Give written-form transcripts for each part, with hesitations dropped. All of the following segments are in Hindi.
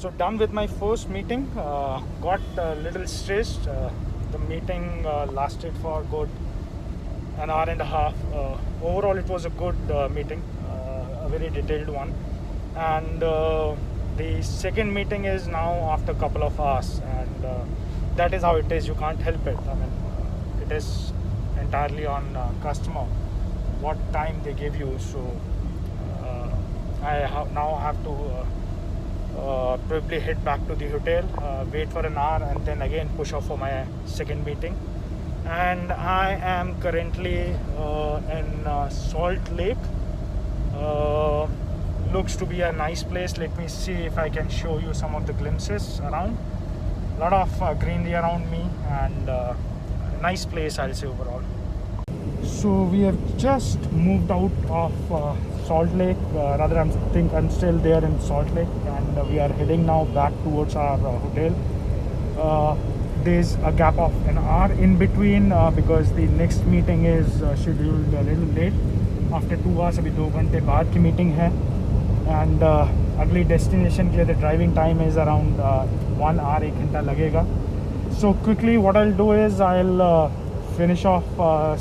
So done with my first meeting. Got a little stressed. The meeting lasted for good an hour and a half. Overall, it was a good meeting, a very detailed one. And the second meeting is now after a couple of hours, and that is how it is. You can't help it. I mean, it is entirely on customer what time they give you. So I now have to probably head back to the hotel, wait for an hour, and then again push off for my second meeting. And I am currently in Salt Lake. Looks to be a nice place. Let me see if I can show you some of the glimpses around. A lot of greenery around me, and nice place, I'll say, overall. So we have just moved out of Salt Lake. Rather, I think I'm still there in Salt Lake, and we are heading now back towards our hotel. There's a gap of an hour in between because the next meeting is scheduled a little late. After 2 hours, अभी 2 घंटे बाद की मीटिंग है, and अगली डेस्टिनेशन के लिए the driving time is around 1 hour, 1 घंटा लगेगा. So quickly what I'll do is I'll finish off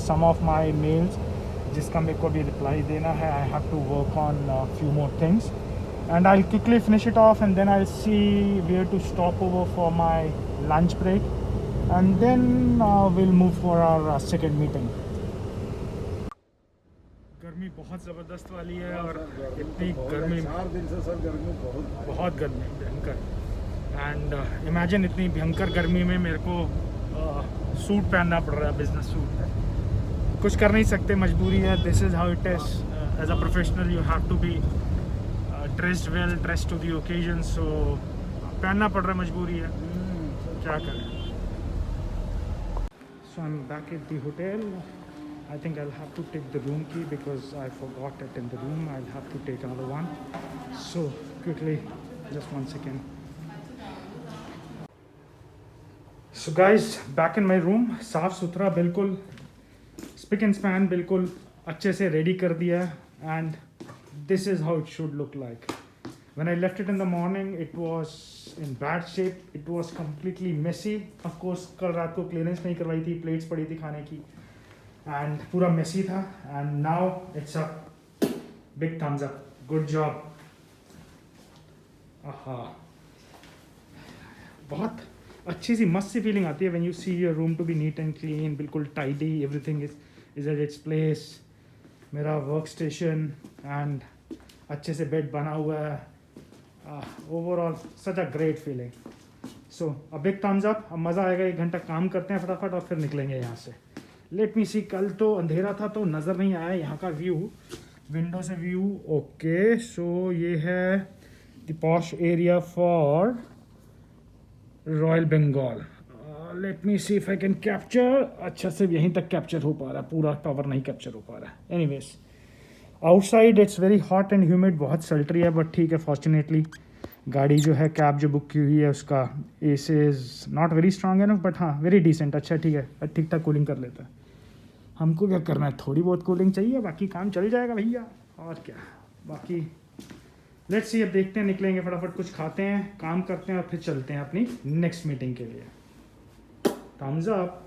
some of my mails जिसका मेरे को भी reply देना है. I have to work on a few more things, and I'll quickly finish it off, and then I'll see where to stop over for my lunch break, and then we'll move for our second meeting. गर्मी बहुत ज़बरदस्त वाली है, और इतनी गर्मी 4 दिन से सर गर्मी बहुत गर्मी भयंकर. एंड इमेजिन इतनी भयंकर गर्मी में मेरे को सूट पहनना पड़ रहा है, बिजनेस सूट. कुछ कर नहीं सकते, मजबूरी है. This is how it is. As a professional you have to be dressed well, dressed to the occasion. So पहनना पड़ रहा है, मजबूरी है, क्या करें. So I am back at the hotel. I think I'll have to take the room key because I forgot it in the room. I'll have to take another one. So quickly, just 1 second. So guys, back in my room. साफ सुथरा बिल्कुल, spick and span बिल्कुल अच्छे से ready कर दिया, and this is how it should look like. When I left it in the morning, it was in bad shape. It was completely messy. Of course, कल रात को clearance नहीं करवाई थी, plates पड़ी थी खाने की, and पूरा messy था. And now it's a big thumbs up. Good job. आहा, बहुत अच्छी सी मस्त सी फीलिंग आती है when you see your room to be neat and clean, बिल्कुल tidy, everything is at its place. मेरा वर्क स्टेशन एंड अच्छे से बेड बना हुआ है. Overall such a great feeling. So a big thumbs up. अब मज़ा आएगा. 1 घंटा काम करते हैं फटाफट और फिर निकलेंगे यहाँ से. लेट मी सी. कल तो अंधेरा था तो नज़र नहीं आया यहाँ का व्यू, विंडो से व्यू. ओके, सो ये है the posh area for royal Bengal. Let me see if I can capture. अच्छा से यहीं तक कैप्चर हो पा रहा है, पूरा टावर नहीं कैप्चर हो पा रहा है. Anyways, outside it's very hot and humid, बहुत सल्ट्री है, बट ठीक है. फॉर्चुनेटली गाड़ी जो है, कैब जो बुक की हुई है, उसका S is not very strong है ना, बट हाँ वेरी डिसेंट. अच्छा ठीक है, ठीक ठाक कूलिंग कर लेता है. हमको क्या करना है, थोड़ी बहुत कूलिंग चाहिए, बाकी काम चल जाएगा भैया. और क्या, बाकी लेट्स सी. अब देखते हैं, निकलेंगे फटाफट, कुछ खाते हैं, काम करते हैं, और फिर चलते हैं अपनी नेक्स्ट मीटिंग के लिए. Thumbs up.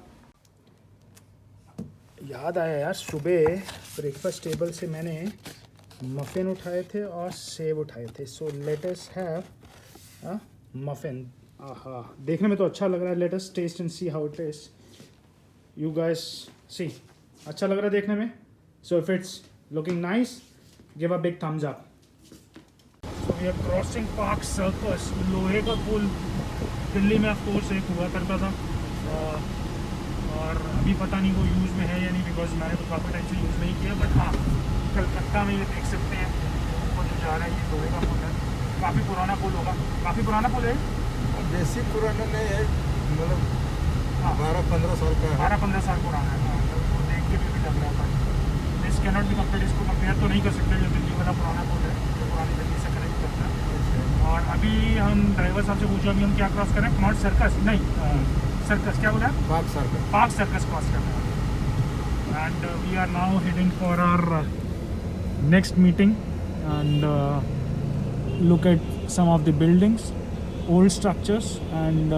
याद आया यार, सुबह ब्रेकफास्ट टेबल से मैंने मफ़िन उठाए थे और सेब उठाए थे. So let us have muffin. आहा, देखने में तो अच्छा लग रहा है. Let us taste and see how it is. You guys see, अच्छा लग रहा है देखने में. So if it's looking nice, give a big thumbs up. So we are crossing Park Circus. लोहे का पुल दिल्ली में ऑफ कोर्स एक हुआ करता था, और अभी पता नहीं वो यूज़ में है या नहीं, बिकॉज मैंने तो काफ़ी टाइम से यूज़ नहीं किया. बट हाँ, कलकत्ता में ये देख सकते हैं वो जो जा रहा है, ये लोहे का पुल है. काफ़ी पुराना पुल होगा. काफ़ी पुराना पुल है. बेसी पुराना नहीं है, मतलब 12-15 साल का है. 12-15 साल पुराना है. वो देख के भी लग रहा था. This can not be compare. इसको कंपेयर तो नहीं कर सकते जो दिल्ली वाला पुराना पुल है, जो पुरानी दिल्ली से कनेक्ट करता है. और अभी हम ड्राइवर साहब से पूछा, अभी हम क्या क्रॉस करें? नॉट सर्कस, नहीं सर्कस, क्या बोला? पार्क सर्कस क्रॉस करना है. And we are now heading for our next meeting, and look at some of the buildings. old structures and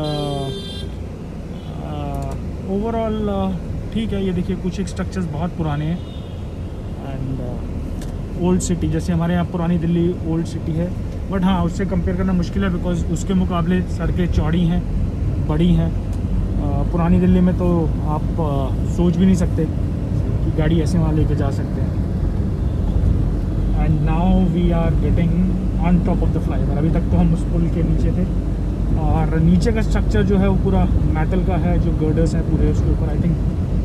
overall ठीक है। ये देखिए कुछ एक स्ट्रक्चर्स बहुत पुराने हैं एंड ओल्ड सिटी, जैसे हमारे यहाँ पुरानी दिल्ली ओल्ड सिटी है, बट हाँ उससे कंपेयर करना मुश्किल है बिकॉज उसके मुकाबले सड़कें चौड़ी हैं, बड़ी हैं। पुरानी दिल्ली में तो आप सोच भी नहीं सकते कि गाड़ी ऐसे वहाँ लेके जा सकते हैं। And now we are getting on top of the flyover. अभी तक तो हम उस पुल के नीचे थे और नीचे का स्ट्रक्चर जो है वो पूरा मेटल का है, जो गर्डर्स हैं पूरे उसके ऊपर। आई थिंक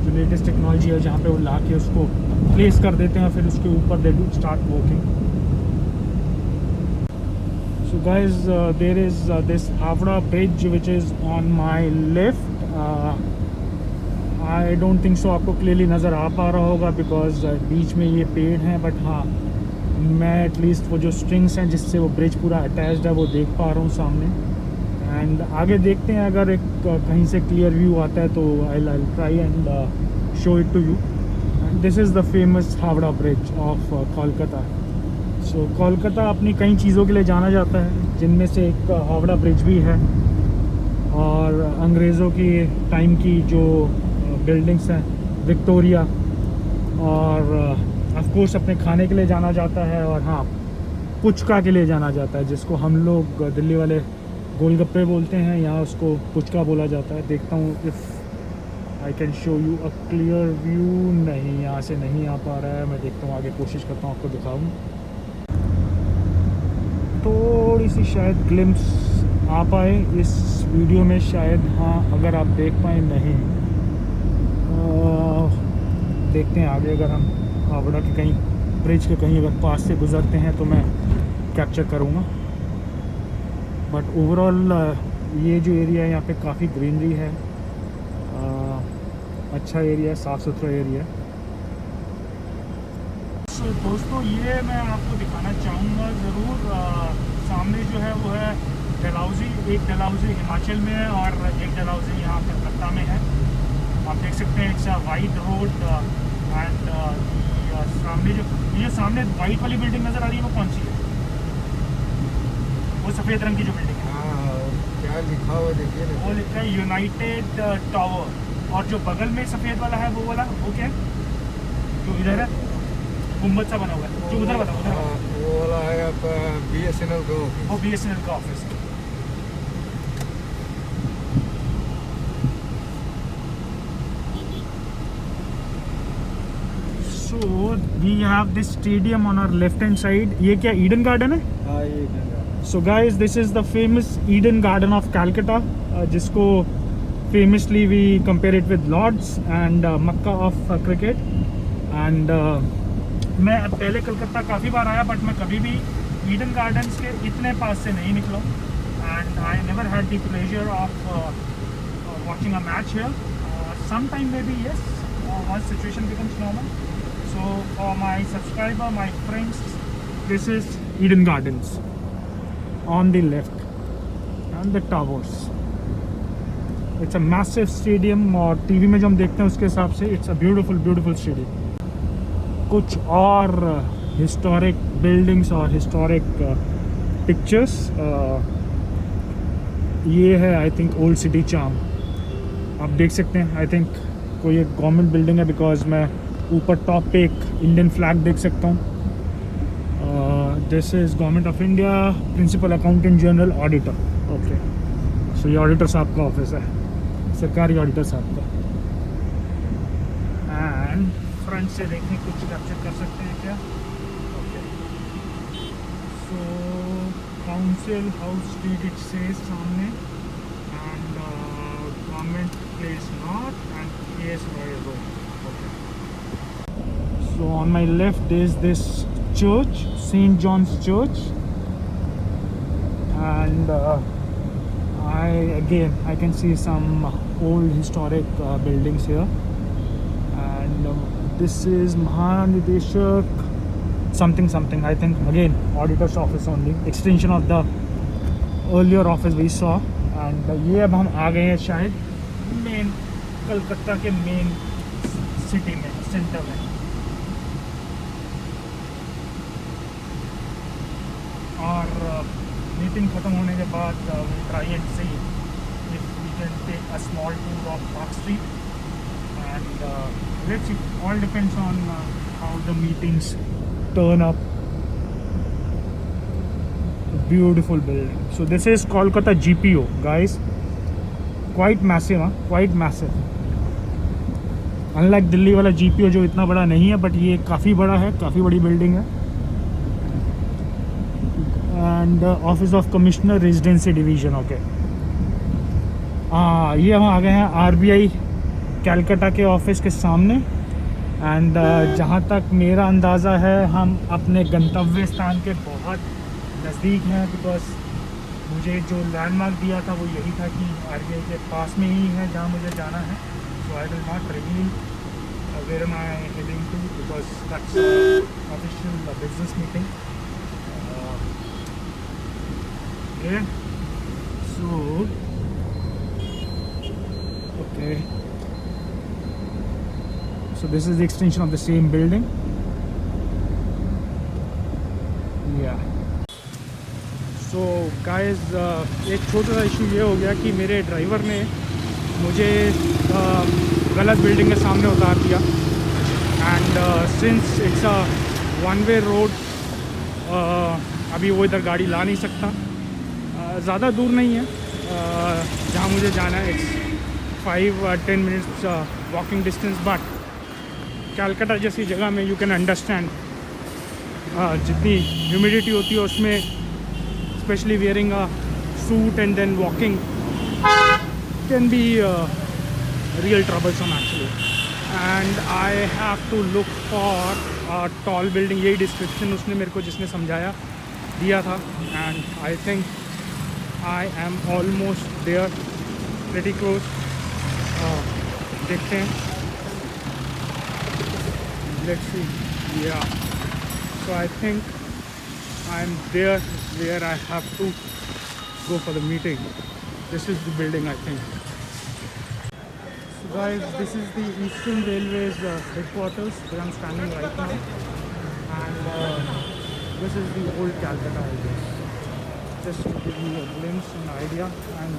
जो लेटेस्ट टेक्नोलॉजी है जहाँ पे वो ला के उसको प्लेस कर देते हैं, फिर उसके ऊपर they do start working. So guys there is this Howrah bridge which is on my left. I don't think so आपको क्लियरली नज़र आ पा रहा होगा बिकॉज बीच में ये पेड़ हैं, बट हाँ मैं एटलीस्ट वो जो स्ट्रिंग्स हैं जिससे वो ब्रिज पूरा अटैच्ड है वो देख पा रहा हूँ सामने। एंड आगे देखते हैं, अगर एक कहीं से क्लियर व्यू आता है तो I try and show it to you. And this is the famous Howrah Bridge of Kolkata. So Kolkata अपनी कई चीज़ों के लिए जाना जाता है, जिनमें से एक हावड़ा ब्रिज भी है और अंग्रेज़ों की टाइम की जो बिल्डिंग्स हैं विक्टोरिया, और ऑफ कोर्स अपने खाने के लिए जाना जाता है, और हाँ पुचका के लिए जाना जाता है, जिसको हम लोग दिल्ली वाले गोलगप्पे बोलते हैं, यहाँ उसको पुचका बोला जाता है। देखता हूँ if I can show you a clear view. नहीं, यहाँ से नहीं आ पा रहा है। मैं देखता हूँ, आगे कोशिश करता हूँ आपको दिखाऊँ। थोड़ी सी शायद ग्लिम्स आ पाए इस वीडियो में शायद, हाँ अगर आप देख पाए। नहीं, देखते हैं आगे, अगर हम हावड़ा के कहीं ब्रिज के कहीं अगर पास से गुजरते हैं तो मैं कैप्चर करूँगा। बट ओवरऑल ये जो एरिया है यहाँ पे काफ़ी ग्रीनरी है, अच्छा एरिया है, साफ़ सुथरा एरिया है। सो दोस्तों ये मैं आपको दिखाना चाहूँगा ज़रूर। सामने जो है वो है डलहौजी। एक डलहौजी हिमाचल में है और एक डलहौजी यहाँ कलकत्ता में है। आप देख सकते हैं it's a wide road and सामने जो सामने वाइट वाली बिल्डिंग नज़र आ रही है वो कौन सी है? वो सफ़ेद रंग की जो बिल्डिंग है। हाँ, क्या लिखा हुआ देखिए ना। वो लिखा है यूनाइटेड टावर, और जो बगल में सफ़ेद वाला है वो वाला वो क्या है? जो इधर है गुम्बद सा बना हुआ है, जो उधर वाला उधर वाला वो वाला है आपका BSNL का ऑफिस। वो BSNL का ऑफिस है। So we have this stadium on our left hand side. ये क्या ईडन गार्डन है? हाँ, ये So guys, this is the famous Eden Garden of Calcutta, जिसको famously we compare it with Lords and Mecca of cricket. And मैं पहले कलकत्ता काफ़ी बार आया, बट मैं कभी भी ईडन गार्डन्स के इतने पास से नहीं निकला। And I never had the pleasure of watching a match here. Sometime maybe yes, once situation becomes normal. So for my subscriber, my friends, this is Eden Gardens on the left and the towers. It's a massive stadium, और टीवी में जो हम देखते हैं उसके हिसाब से it's a beautiful stadium. कुछ और historic buildings और historic pictures. ये है I think old city charm. आप देख सकते हैं, आई थिंक कोई एक गवर्नमेंट बिल्डिंग है बिकॉज मैं ऊपर टॉप पे एक इंडियन फ्लैग देख सकता हूँ। This is government of India, principal accountant general auditor. Okay, so ये ऑडिटर साहब का ऑफिस है, सरकारी ऑडिटर साहब का। एंड फ्रंट से देखने कुछ कैप्चर कर सकते हैं क्या? Okay, so Council House Street it says सामने, and Government Place North and KS Royal Road. So on my left is this church, St. John's Church, and I can see some old historic buildings here, and this is Mahanideshak something. I think again auditor's office only, extension of the earlier office we saw. And ये अब हम आ गए हैं शायद मेन कलकत्ता के मेन सिटी में, सेंटर में। और ये मीटिंग ख़त्म होने के बाद we'll try and see if we can take a small tour of Park Street, and let's see. All depends on how the meetings turn up. Beautiful building. So this is Kolkata GPO, guys. Quite massive, huh? Quite massive. Unlike Delhi वाला GPO जो इतना बड़ा नहीं है, बट ये काफ़ी बड़ा है, काफ़ी बड़ी बिल्डिंग है. And office of commissioner residency division. Okay, हाँ, ये हम आ गए हैं RBI कैलकाटा के ऑफिस के सामने. एंड जहाँ तक मेरा अंदाज़ा है हम अपने गंतव्य स्थान के बहुत नज़दीक हैं, बिकॉज मुझे जो लैंडमार्क दिया था वो यही था कि RBI के पास में ही है जहाँ मुझे जाना है. So I will not reveal where am I heading to, because that's official business meeting. Okay. So okay. So this is the extension of the same building. Yeah. So guys, एक छोटा सा इशू ये हो गया कि मेरे ड्राइवर ने मुझे गलत बिल्डिंग के सामने उतार दिया. And since it's a one way road, अभी वो इधर गाड़ी ला नहीं सकता. ज़्यादा दूर नहीं है जहाँ मुझे जाना है. It's 5-10 minutes walking distance. But Calcutta जैसी जगह में यू कैन अंडरस्टैंड जितनी ह्यूमिडिटी होती है उसमें, specially wearing a suit and then walking can be real troublesome actually. And I have to look for a tall building. यही description उसने मेरे को जिसने समझाया दिया था. And I think I am almost there, pretty close. देखते हैं, let's see. Yeah, so I think I'm there where I have to go for the meeting. This is the building, I think. So guys, this is the Eastern Railways headquarters where I'm standing right now, and this is the old Calcutta, I guess. Just to give you a glimpse and idea. And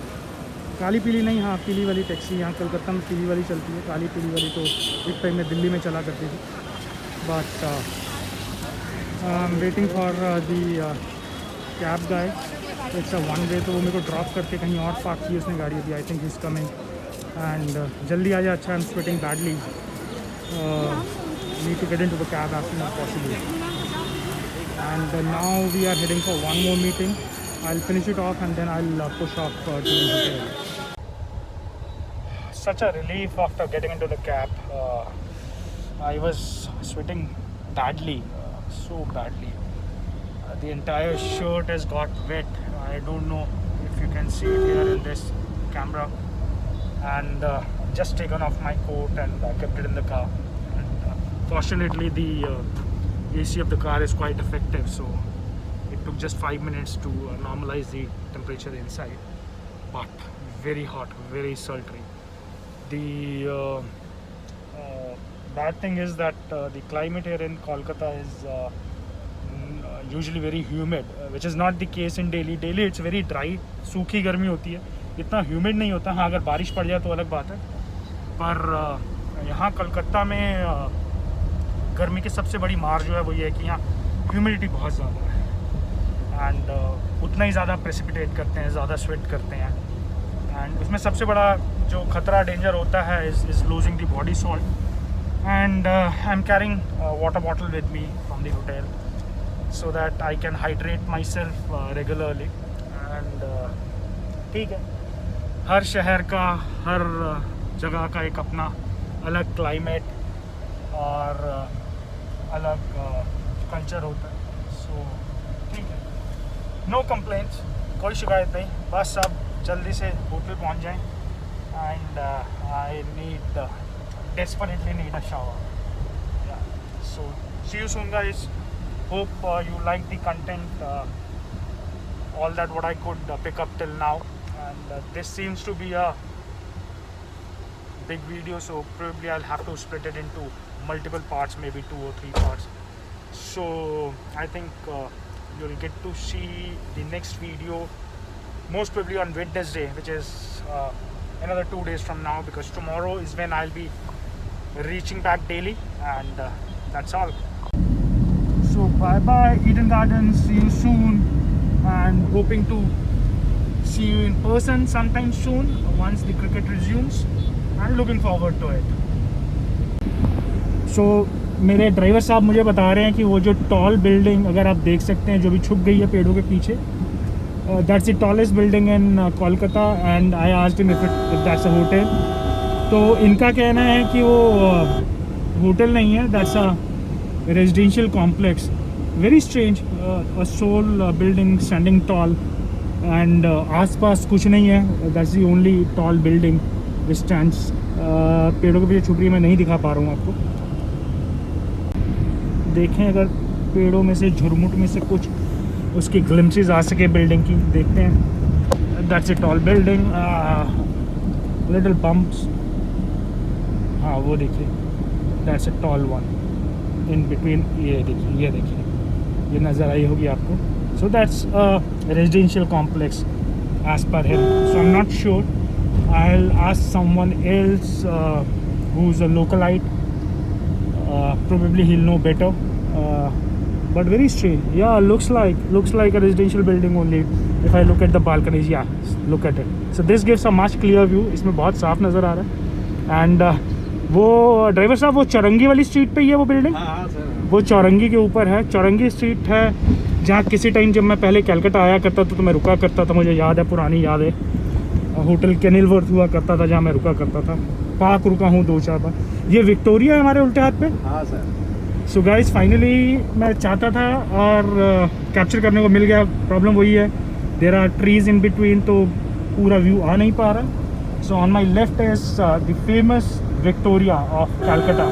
काली पीली नहीं, हाँ पीली वाली टैक्सी यहाँ कलकत्ता में पीली वाली चलती है. काली पीली वाली तो एक टाइम में दिल्ली में चला करती थी. But I am waiting for the cab guy. It's a one way, तो वो मेरे को ड्रॉप करके कहीं और पार्क की उसने गाड़ी अभी. I think is coming. And जल्दी आ जाए. अच्छा, I am sweating badly. Need to get into the cab as soon as possible. And now we are heading for one more meeting. I'll finish it off and then I'll push off to the hotel. Such a relief after getting into the cab. I was sweating badly, so badly. The entire shirt has got wet. I don't know if you can see it here in this camera. And just taken off my coat and kept it in the car. And fortunately, the AC of the car is quite effective, so it took just 5 minutes to normalize the temperature inside. But very hot, very sultry. The bad thing is that the climate here in Kolkata is usually very humid, which is not the case in Delhi. Delhi it's very dry, सूखी गर्मी होती है, इतना humid नहीं होता. हाँ, अगर बारिश पड़ जाए तो अलग बात है. पर यहाँ कलकत्ता में गर्मी की सबसे बड़ी मार जो है वो ये है कि यहाँ ह्यूमिडिटी बहुत ज़्यादा है. एंड उतना ही ज़्यादा प्रेसिपिटेट करते हैं, ज़्यादा स्वेट करते हैं. एंड उसमें सबसे बड़ा जो खतरा, डेंजर होता है is losing the body salt. And I am carrying water bottle with me from the hotel so that I can hydrate my self regularly. And ठीक है, हर शहर का, हर जगह का एक अपना अलग क्लाइमेट और अलग कल्चर होता है. सो ठीक है, नो कंप्लेंट्स, कोई शिकायत नहीं. बस अब जल्दी से होटल पहुंच जाएं. And I need desperately need a shower. So see you soon guys. Hope you like the content, all that what I could pick up till now. And this seems to be a big video, so probably I'll have to split it into multiple parts, maybe 2 or 3 parts. So I think you'll get to see the next video most probably on Wednesday, which is another 2 days from now, because tomorrow is when I'll be reaching back daily, and that's all. So bye bye Eden Gardens, see you soon, and hoping to see you in person sometime soon once the cricket resumes, and looking forward to it. So मेरे ड्राइवर साहब मुझे बता रहे हैं कि वो जो टॉल बिल्डिंग अगर आप देख सकते हैं जो भी छुप गई है पेड़ों के पीछे, that's the tallest building in Kolkata, and I asked him if that's a hotel. तो इनका कहना है कि वो होटल नहीं है, that's a residential complex. Very strange, a sole building standing tall, and आसपास कुछ नहीं है. That's the only tall building which stands. पेड़ों के पीछे छुप रही है, मैं नहीं दिखा पा रहा हूँ आपको. देखें अगर पेड़ों में से, झुरमुट में से कुछ उसकी ग्लिम्पसेस आ सके बिल्डिंग की, देखते हैं. That's a tall building, little bumps. हाँ वो देखिए, that's a tall one in between. ये देखिए ये नज़र आई होगी आपको. So that's residential complex as per him. So I am not sure, I will ask someone else who is a localite. Probably he'll know better, but very strange. Yeah, looks like a residential building only. If I look at the balconies, yeah, look at it. So this gives a much clear view. इसमें बहुत साफ नज़र आ रहा है. And वो ड्राइवर साहब, वो चौरंगी वाली स्ट्रीट पे ही है वो बिल्डिंग? हाँ सर, वो चौरंगी के ऊपर है. चौरंगी स्ट्रीट है जहाँ किसी टाइम जब मैं पहले कलकत्ता आया करता था तो मैं रुका करता था. मुझे याद है, पुरानी याद है. होटल केनिलवर्थ हुआ करता था जहाँ मैं रुका करता था. पार्क रुका हूँ 2-4 बार. ये विक्टोरिया है हमारे उल्टे हाथ पे. हाँ सर. सो गाइस, फाइनली मैं चाहता था और कैप्चर करने को मिल गया. प्रॉब्लम वही है, there are trees in between, तो पूरा व्यू आ नहीं पा रहा. So on my left is the famous Victoria of Calcutta.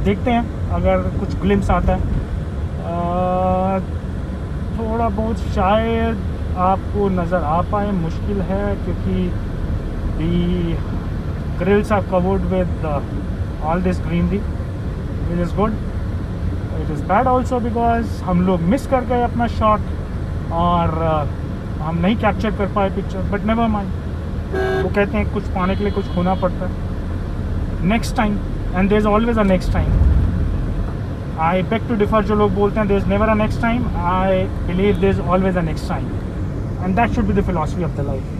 देखते हैं अगर कुछ ग्लिम्स आता है. थोड़ा बहुत शायद आपको नज़र आ पाए, मुश्किल है क्योंकि दी grills are covered with all this greenery, which is good. It is bad also because हम लोग मिस कर गए अपना शॉट और हम नहीं कैप्चर कर पाए पिक्चर. बट नेवर माइंड, वो कहते हैं कुछ पाने के लिए कुछ खोना पड़ता है. Next time, and there is always a next time. I beg to differ. जो लोग बोलते हैं there is never a next time, I believe there is always a next time, and that should be the philosophy of the life.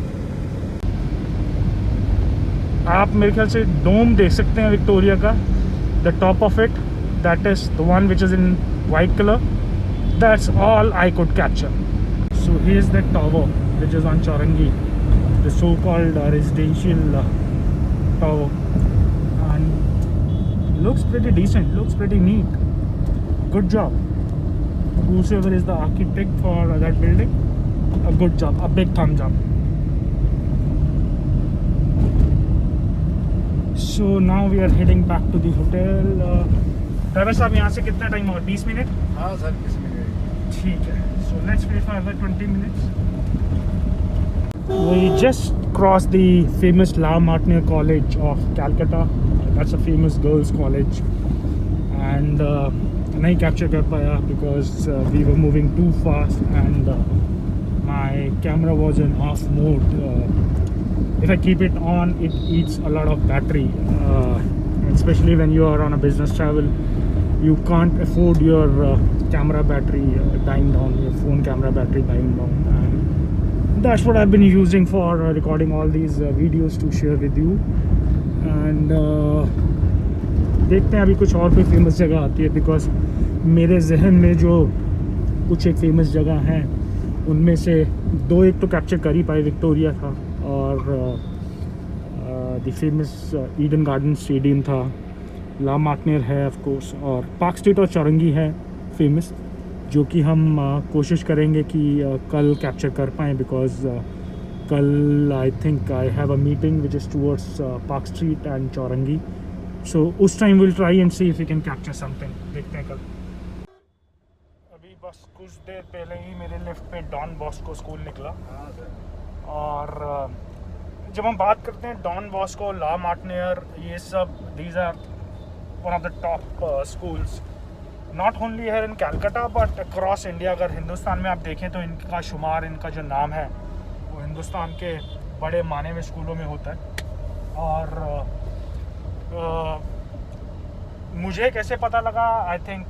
आप मेरे ख्याल से डोम देख सकते हैं विक्टोरिया का. The top of it, that is the one which is in white colour. That's all I could capture. So he is the tower which is on Chowringhee, the so called residential tower, and looks pretty decent, looks pretty neat. Good job, whoever is the architect for that building. A good job, a big thumbs up. So now we are heading back to the hotel. Driver साहब, यहाँ से कितना टाइम और? 20 मिनट? हाँ सर, 20 मिनट. ठीक है. So let's wait for another 20 minutes. We just crossed the famous La Martiniere College of Calcutta. That's a famous girls' college. And नहीं कैप्चर कर पाया because we were moving too fast and my camera was in off mode. If I keep it on, it eats a lot of battery, especially when you are on a business travel. You can't afford your camera battery dying down, your phone camera battery dying down, and that's what I've been using for recording all these videos to share with you. And देखते हैं अभी कुछ और कोई फेमस जगह आती है, बिकॉज मेरे जहन में जो कुछ एक फेमस जगह हैं उनमें से 2 एक तो कैप्चर कर ही पाए. विक्टोरिया था और the famous Eden garden stadium था. ला मार्टिनियर है ऑफ कोर्स, और पार्क स्ट्रीट और चौरंगी है फेमस, जो कि हम कोशिश करेंगे कि कल कैप्चर कर पाएँ, बिकॉज कल I think I have a meeting which is towards Park Street and Chowringhee. So उस time will try and see if you can capture something. देखते हैं कल. अभी बस कुछ देर पहले ही मेरे लेफ्ट पे डॉन बॉस्को स्कूल निकला. और जब हम बात करते हैं डॉन बॉस्को, ला मार्टिनियर, ये सब, these are one of the top schools not only है in Calcutta but across India. अगर हिंदुस्तान में आप देखें तो इनका शुमार, इनका जो नाम है वो हिंदुस्तान के बड़े माने हुए स्कूलों में होता है। और मुझे कैसे पता लगा, आई थिंक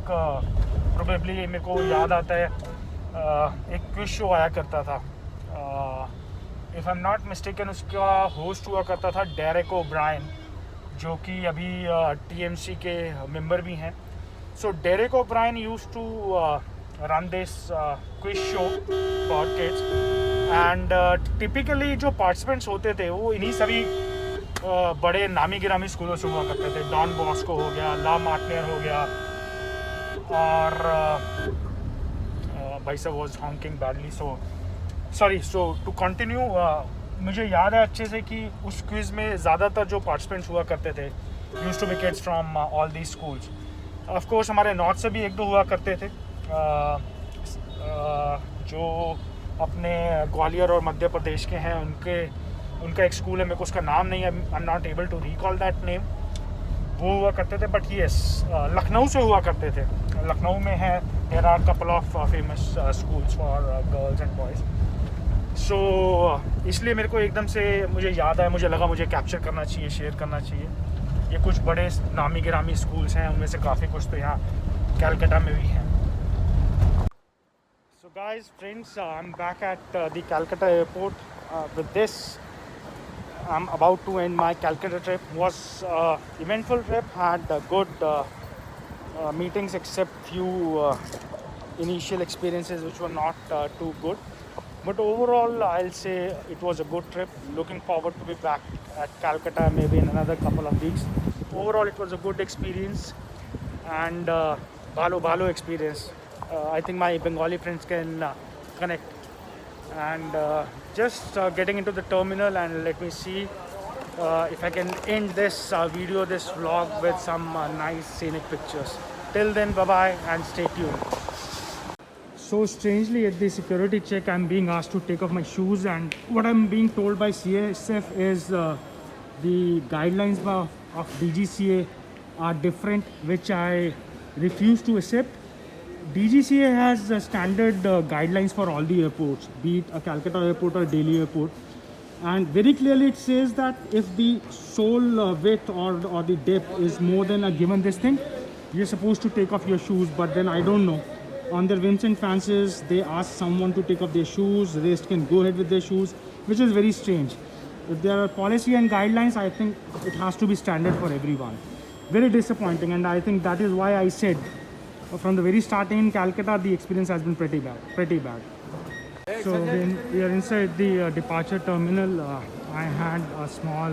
प्रोबेबली मेरे को याद आता है एक क्विज शो आया करता था, if I am not mistaken उसका होस्ट हुआ करता था डेरेक ओब्रायन, जो कि अभी TMC के मेंबर भी हैं। So Derek O'Brien used to run this quiz show for kids and typically जो पार्टिसिपेंट्स होते थे वो इन्हीं सभी बड़े नामी गिरामी स्कूलों से हुआ करते थे। डॉन बॉस्को हो गया, ला मार्टियर हो गया, और भाई साहब was hawking badly. So to continue, मुझे याद है अच्छे से कि उस क्विज़ में ज़्यादातर जो पार्टिसिपेंट्स हुआ करते थे used to be kids from all the schools. Of course हमारे नॉर्थ से भी एक दो हुआ करते थे, जो अपने ग्वालियर और मध्य प्रदेश के हैं। उनका एक स्कूल है, मेरे को उसका नाम नहीं है, I am not able to recall that name, वो हुआ करते थे। बट येस, लखनऊ से हुआ करते थे। लखनऊ में है, there are couple of famous schools for girls and boys. So इसलिए मेरे को एकदम से मुझे याद आया, मुझे लगा मुझे कैप्चर करना चाहिए, शेयर करना चाहिए। ये कुछ बड़े नामी गिरामी स्कूल्स हैं, उनमें से काफ़ी कुछ तो यहाँ कैलकाटा में भी हैं। So guys, friends, I am back at the Calcutta airport with this. I'm about to end my Calcutta trip. Was eventful trip, had good meetings except few initial experiences which were not too good. But overall, I'll say it was a good trip. Looking forward to be back at Calcutta maybe in another couple of weeks. Overall, it was a good experience and bhalo experience. I think my Bengali friends can connect. And just getting into the terminal, and let me see if I can end this video, this vlog with some nice scenic pictures. Till then, bye bye and stay tuned. So strangely, at the security check, I'm being asked to take off my shoes, and what I'm being told by CSF is the guidelines of DGCA are different, which I refuse to accept. DGCA has standard guidelines for all the airports, be it a Calcutta airport or Delhi airport, and very clearly it says that if the sole width or the depth is more than a given this thing, you're supposed to take off your shoes. But then I don't know, on their whims and fancies, they ask someone to take off their shoes, the rest can go ahead with their shoes, which is very strange. If there are policy and guidelines, I think it has to be standard for everyone. Very disappointing, and I think that is why I said from the very start in Calcutta, the experience has been pretty bad. So when we are inside the departure terminal, I had a small,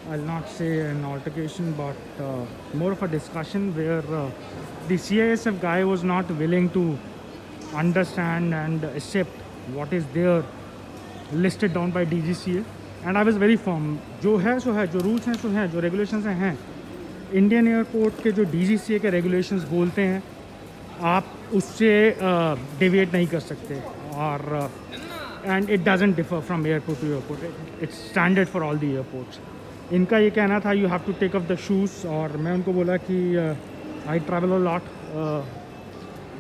I'll not say an altercation, but more of a discussion where the CISF guy was not willing to understand and accept what is there listed down by DGCA, and I was very firm. जो है सो है, जो rules हैं सो हैं, जो regulations हैं। इंडियन एयरपोर्ट के जो DGCA के रेगुलेशंस बोलते हैं, आप उससे डेविएट नहीं कर सकते, और and it doesn't differ from airport to airport, it's standard for all the airports. इनका ये कहना था you have to take off the shoes, और मैं उनको बोला कि I travel a lot,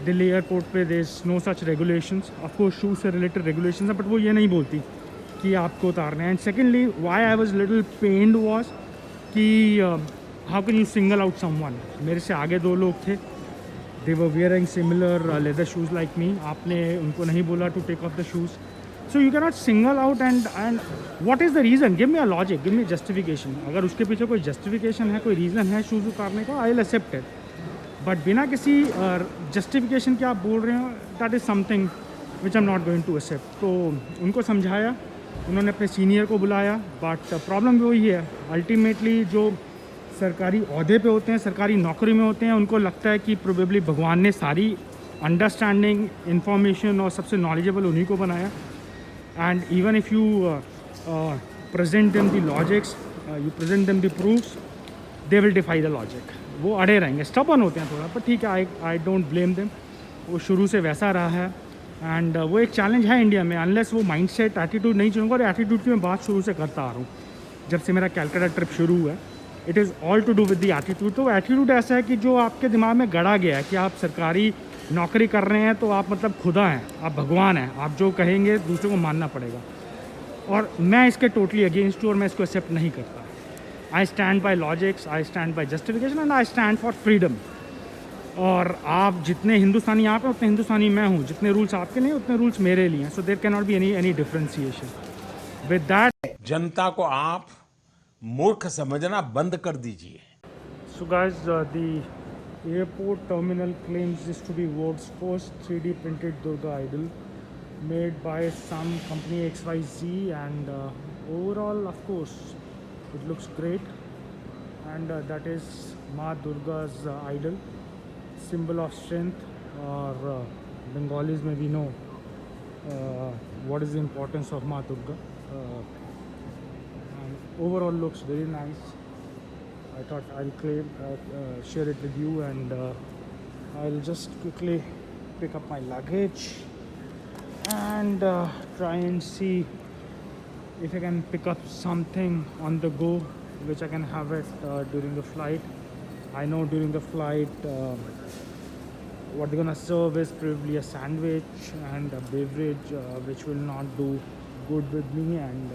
Delhi airport पे there is no such regulations. Of course shoes से रिलेटेड रेगुलेशंस हैं, बट वो ये नहीं बोलती कि आपको उतारना है। And secondly, why I was little pained was कि how can you single out someone. मेरे से आगे दो लोग थे, they were wearing similar leather shoes like me, आपने उनको नहीं बोला to take off the shoes. So you can not single out and what is the reason, give me a logic, give me justification. अगर उसके पीछे कोई जस्टिफिकेशन है, कोई रीज़न है शूज़ उतारने का, I will accept it. But बिना किसी जस्टिफिकेशन के आप बोल रहे हो, that is something which I am not going to accept. तो उनको समझाया, उन्होंने अपने सीनियर को बुलाया, बट प्रॉब्लम वही है, अल्टीमेटली जो सरकारी ओहदे पे होते हैं, सरकारी नौकरी में होते हैं, उनको लगता है कि प्रोबेबली भगवान ने सारी अंडरस्टैंडिंग, इंफॉर्मेशन और सबसे नॉलेजेबल उन्हीं को बनाया। And even if you present them the logics, you present them the proofs, they will defy the logic. वो अड़े रहेंगे, स्टबर्न होते हैं थोड़ा, पर ठीक है, आई डोंट ब्लेम देम। वो शुरू से वैसा रहा है, एंड वो एक चैलेंज है इंडिया में, अनलेस वो माइंडसेट एटीट्यूड नहीं चुनूंगा। और एटीट्यूड की मैं बात शुरू से करता आ रहा हूँ, जब से मेरा कैलकाटा ट्रिप शुरू हुआ है। It is all to do with the attitude. तो एटीट्यूड ऐसा है कि जो आपके दिमाग में गड़ा गया है कि आप सरकारी नौकरी कर रहे हैं तो आप मतलब खुदा हैं, आप भगवान हैं, आप जो कहेंगे दूसरों को मानना पड़ेगा। और मैं इसके टोटली अगेंस्ट हूँ और मैं इसको एक्सेप्ट नहीं करता। I stand by logics, I stand by justification and I stand for freedom. और आप जितने हिंदुस्तानी आप हैं उतने हिंदुस्तानी मैं हूँ, जितने रूल्स आपके लिए उतने रूल्स मेरे लिए हैं। So there can not be any differentiation with that. जनता को आप मूर्ख समझना बंद कर दीजिए। So guys, the airport terminal claims this to be world's first 3D printed Durga idol made by some company XYZ, and overall of course it looks great, and that is Ma Durga's idol, symbol of strength, or Bengalis maybe know what is the importance of Ma Durga. And overall looks very nice. I thought I'll share it with you, and I'll just quickly pick up my luggage and try and see if I can pick up something on the go which I can have it during the flight. I know during the flight what they're gonna serve is probably a sandwich and a beverage which will not do good with me, and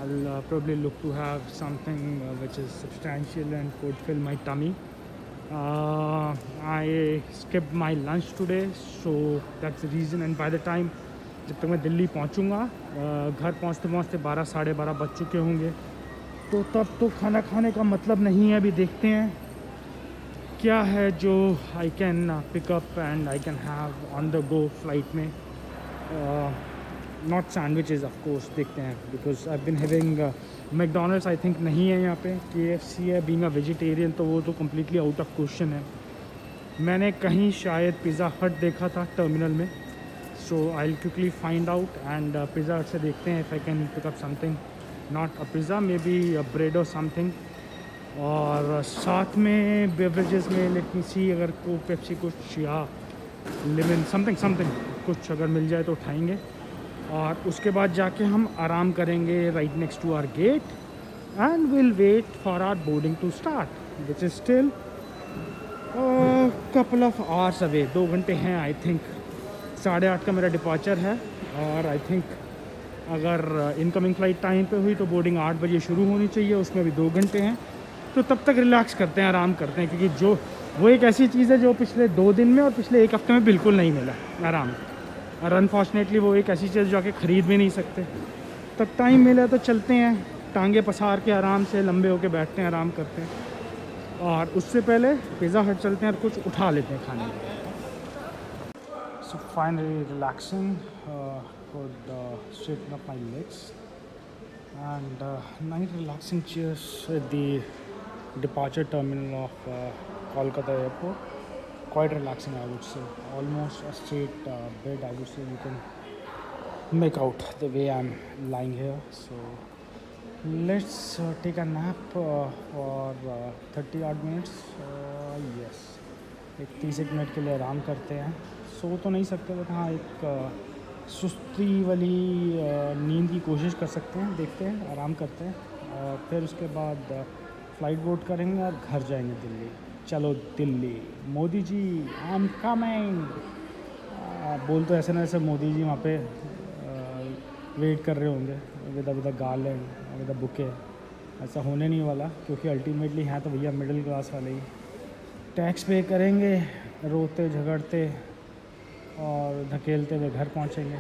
I'll probably look to have something which is substantial and could fill my tummy. I skipped my lunch today, so that's the reason. And by the time जब तक मैं दिल्ली पहुंचूंगा, घर पहुंचते पहुंचते 12 साढ़े 12 बज चुके होंगे, तो तब तो खाना खाने का मतलब नहीं है। अभी देखते हैं क्या है जो I can pick up and I can have on the go flight में। नॉट सैंडविचेस ऑफ कोर्स, देखते हैं, because I been having McDonald's I think नहीं है यहाँ पे, KFC है। बीइंग अ वेजिटेरियन तो वो तो कम्प्लीटली आउट ऑफ क्वेश्चन है। मैंने कहीं शायद पिज़्ज़ा हट देखा था टर्मिनल में, so I will quickly find out and Pizza Hut से देखते हैं if I can pick up something, not a pizza, maybe a bread और समथिंग। और साथ में बेवरेजेस में लेट मी सी, अगर कोक पेप्सी कुछ या लेमन समथिंग कुछ अगर मिल जाए तो उठाएंगे। और उसके बाद जाके हम आराम करेंगे right next to our gate, and will wait for our boarding to start which is still couple of hours away. 2 घंटे हैं आई थिंक। 8:30 का मेरा डिपार्चर है, और आई थिंक अगर इनकमिंग फ़्लाइट टाइम पे हुई तो बोर्डिंग 8 बजे शुरू होनी चाहिए, उसमें भी 2 घंटे हैं। तो तब तक रिलैक्स करते हैं, आराम करते हैं, क्योंकि जो वो एक ऐसी चीज़ है जो पिछले 2 दिन में और पिछले 1 हफ्ते में बिल्कुल नहीं मिला आराम। और अनफॉर्चुनेटली वो एक ऐसी चीज़ जो आके ख़रीद भी नहीं सकते। तब टाइम मिला तो चलते हैं, टांगे पसार के आराम से लंबे होके बैठते हैं, आराम करते हैं। और उससे पहले पिज़्ज़ा हट चलते हैं और कुछ उठा लेते हैं खाने में। So finally relaxing, could straighten up my legs, and nice relaxing chairs at the departure terminal of Kolkata airport. Quite relaxing, I would say. Almost a straight bed, I would say. You can make out the way I'm lying here. So let's take a nap for 30 odd minutes. Yes, एक 30 मिनट के लिए आराम करते हैं। सो तो नहीं सकते, बट हाँ एक सुस्ती वाली नींद की कोशिश कर सकते हैं। देखते हैं, आराम करते हैं, और फिर उसके बाद फ़्लाइट बोर्ड करेंगे और घर जाएंगे दिल्ली। चलो Delhi, Modi ji I am coming. बोल तो ऐसे ना ऐसे मोदी जी वहाँ पे वेट कर रहे होंगे with a garland, with a bouquet. ऐसा होने नहीं वाला, क्योंकि अल्टीमेटली हैं तो भैया मिडिल क्लास वाले ही। टैक्स पे करेंगे, रोते झगड़ते और धकेलते हुए घर पहुँचेंगे।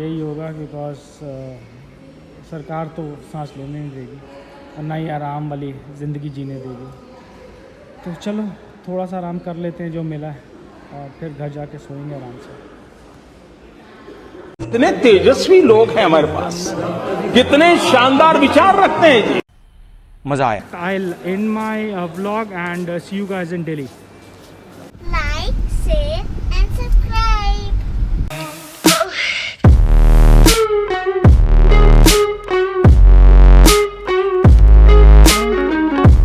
यही होगा, बिकॉज सरकार तो सांस लेने नहीं देगी और ना ही आराम वाली ज़िंदगी जीने देगी। तो चलो थोड़ा सा आराम कर लेते हैं जो मिला है, और फिर घर जाके सोएंगे आराम से। कितने तेजस्वी लोग हैं हमारे पास, कितने शानदार विचार रखते हैं जी। मजा आया। I'll end my vlog and see you guys in Delhi.